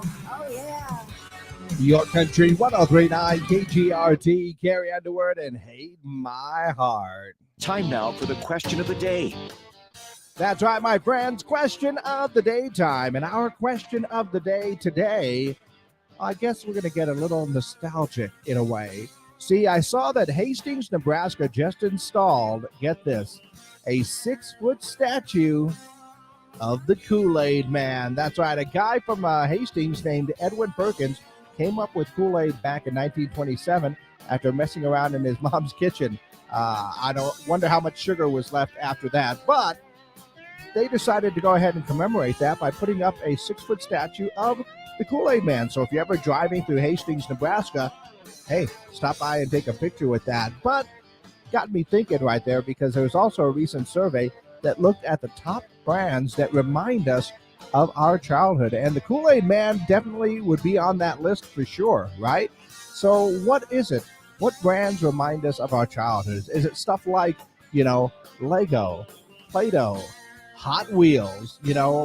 Oh, yeah. Your Country 1039 KGRT, Carrie Underwood, and Hate My Heart. Time now for the question of the day. That's right, my friends. Question of the day time. And our question of the day today, I guess we're going to get a little nostalgic in a way. See, I saw that Hastings, Nebraska just installed, get this, a 6-foot statue of the Kool-Aid Man. That's right. A guy from Hastings named Edwin Perkins came up with Kool-Aid back in 1927 after messing around in his mom's kitchen. I don't wonder how much sugar was left after that, but they decided to go ahead and commemorate that by putting up a 6-foot statue of the Kool-Aid Man. So if you're ever driving through Hastings, Nebraska, hey, stop by and take a picture with that. But got me thinking right there, because there was also a recent survey that looked at the top brands that remind us of our childhood. And the Kool-Aid Man definitely would be on that list for sure, right? So what is it? What brands remind us of our childhood? Is it stuff like, Lego, Play-Doh, Hot Wheels,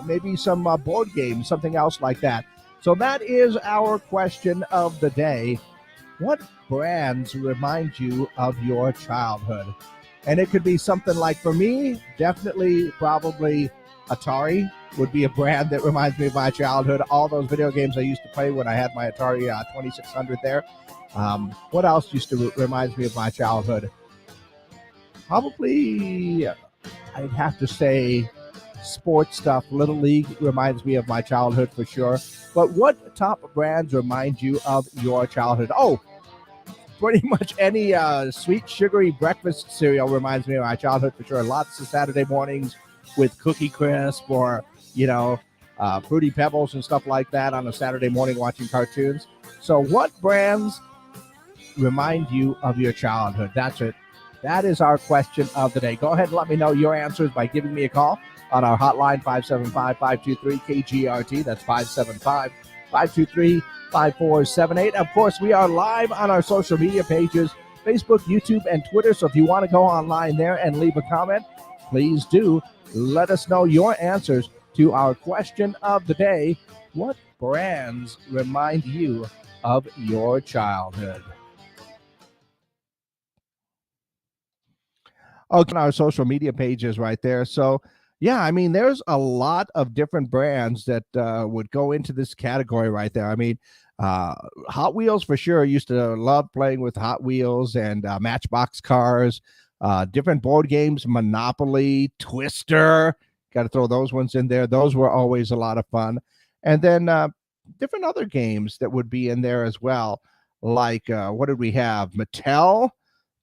maybe some board games, something else like that? So that is our question of the day. What brands remind you of your childhood? And it could be something like, for me, definitely probably Atari would be a brand that reminds me of my childhood. All those video games I used to play when I had my Atari 2600 there. What else used to reminds me of my childhood? Probably, I'd have to say sports stuff. Little League reminds me of my childhood for sure. But what top brands remind you of your childhood? Oh, pretty much any sweet, sugary breakfast cereal reminds me of my childhood for sure. Lots of Saturday mornings with Cookie Crisp or, Fruity Pebbles and stuff like that on a Saturday morning watching cartoons. So what brands remind you of your childhood? That's it. That is our question of the day. Go ahead and let me know your answers by giving me a call on our hotline, 575-523-KGRT. That's 575-523-5478. Of course, we are live on our social media pages, Facebook, YouTube, and Twitter. So if you want to go online there and leave a comment, please do. Let us know your answers to our question of the day. What brands remind you of your childhood? Okay, on our social media pages right there. So, yeah, I mean, there's a lot of different brands that would go into this category right there. I mean, Hot Wheels for sure. I used to love playing with Hot Wheels and Matchbox cars, different board games, Monopoly, Twister. Got to throw those ones in there. Those were always a lot of fun. And then different other games that would be in there as well. Like, what did we have? Mattel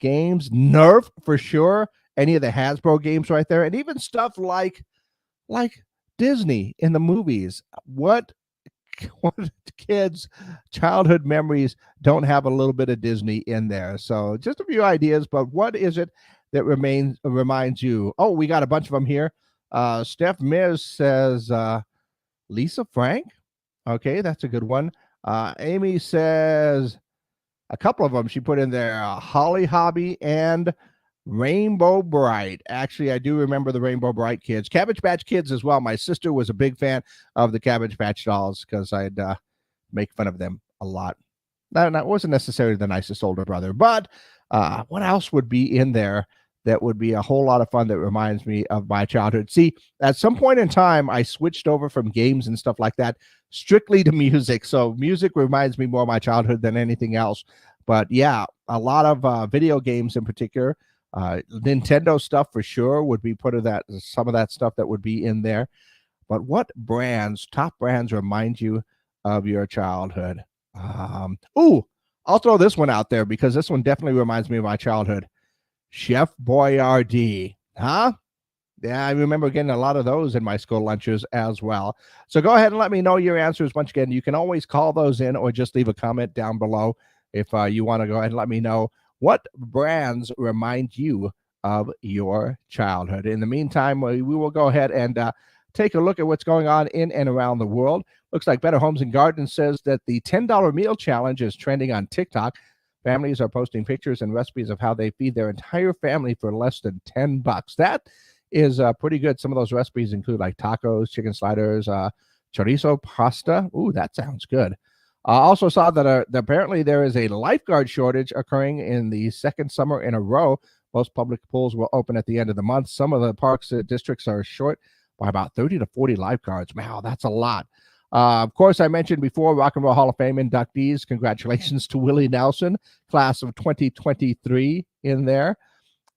games, Nerf for sure. Any of the Hasbro games right there. And even stuff like Disney in the movies. What kids' childhood memories don't have a little bit of Disney in there? So just a few ideas, but what is it that reminds you? Oh, we got a bunch of them here. Steph Miz says Lisa Frank. Okay, that's a good one. Amy says a couple of them she put in there, Holly Hobby and Rainbow Bright. Actually, I do remember the Rainbow Bright kids. Cabbage Patch Kids as well. My sister was a big fan of the Cabbage Patch dolls because I'd make fun of them a lot. That wasn't necessarily the nicest older brother, but what else would be in there that would be a whole lot of fun that reminds me of my childhood? See, at some point in time, I switched over from games and stuff like that strictly to music. So music reminds me more of my childhood than anything else. But yeah, a lot of video games in particular. Nintendo stuff for sure would be some of that stuff that would be in there. But what top brands remind you of your childhood? I'll throw this one out there because this one definitely reminds me of my childhood. Chef Boyardee. Huh? Yeah, I remember getting a lot of those in my school lunches as well. So go ahead and let me know your answers. Once again, you can always call those in or just leave a comment down below if you want to go ahead and let me know what brands remind you of your childhood. In the meantime, we will go ahead and take a look at what's going on in and around the world. Looks like Better Homes and Gardens says that the $10 meal challenge is trending on TikTok. Families are posting pictures and recipes of how they feed their entire family for less than $10. That is pretty good. Some of those recipes include like tacos, chicken sliders, chorizo pasta. Ooh, that sounds good. I also saw that apparently there is a lifeguard shortage occurring in the second summer in a row. Most public pools will open at the end of the month. Some of the parks districts are short by about 30 to 40 lifeguards. Wow, that's a lot. Of course, I mentioned before Rock and Roll Hall of Fame inductees. Congratulations to Willie Nelson, class of 2023 in there.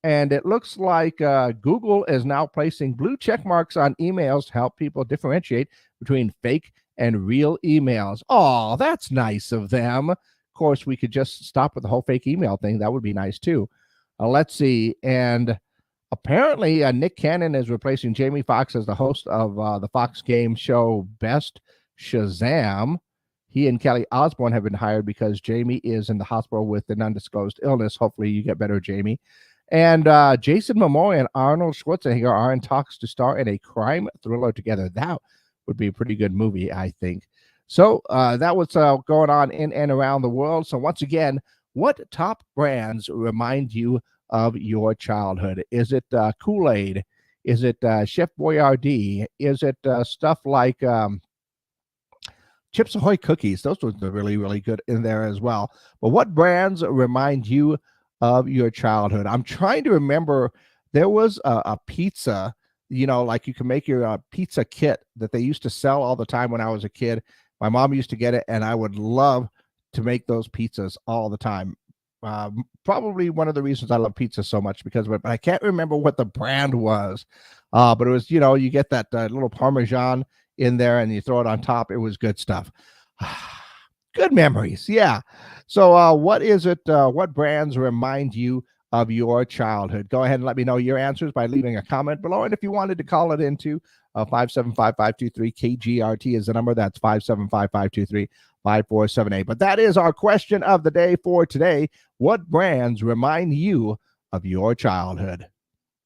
And it looks like Google is now placing blue check marks on emails to help people differentiate between fake and real emails. Oh, that's nice of them. Of course, we could just stop with the whole fake email thing. That would be nice too. Let's see. And apparently, Nick Cannon is replacing Jamie Foxx as the host of the Fox game show Best Shazam. He and Kelly Osbourne have been hired because Jamie is in the hospital with an undisclosed illness. Hopefully, you get better, Jamie. And Jason Momoa and Arnold Schwarzenegger are in talks to star in a crime thriller together. That would be a pretty good movie, I think. So that was going on in and around the world. So once again, what top brands remind you of your childhood? Is it Kool-Aid? Is it Chef Boyardee? Is it stuff like Chips Ahoy cookies? Those were really, really good in there as well. But what brands remind you of your childhood? I'm trying to remember. There was a pizza, like you can make your pizza kit that they used to sell all the time when I was a kid. My mom used to get it, and I would love to make those pizzas all the time. Probably one of the reasons I love pizza so much because of it, but I can't remember what the brand was. But it was, you get that little Parmesan in there and you throw it on top. It was good stuff. Good memories. Yeah. So what is it? What brands remind you of your childhood? Go ahead and let me know your answers by leaving a comment below. And if you wanted to call it into 575-523 KGRT is the number. That's 575-523-5478. But that is our question of the day for today. What brands remind you of your childhood?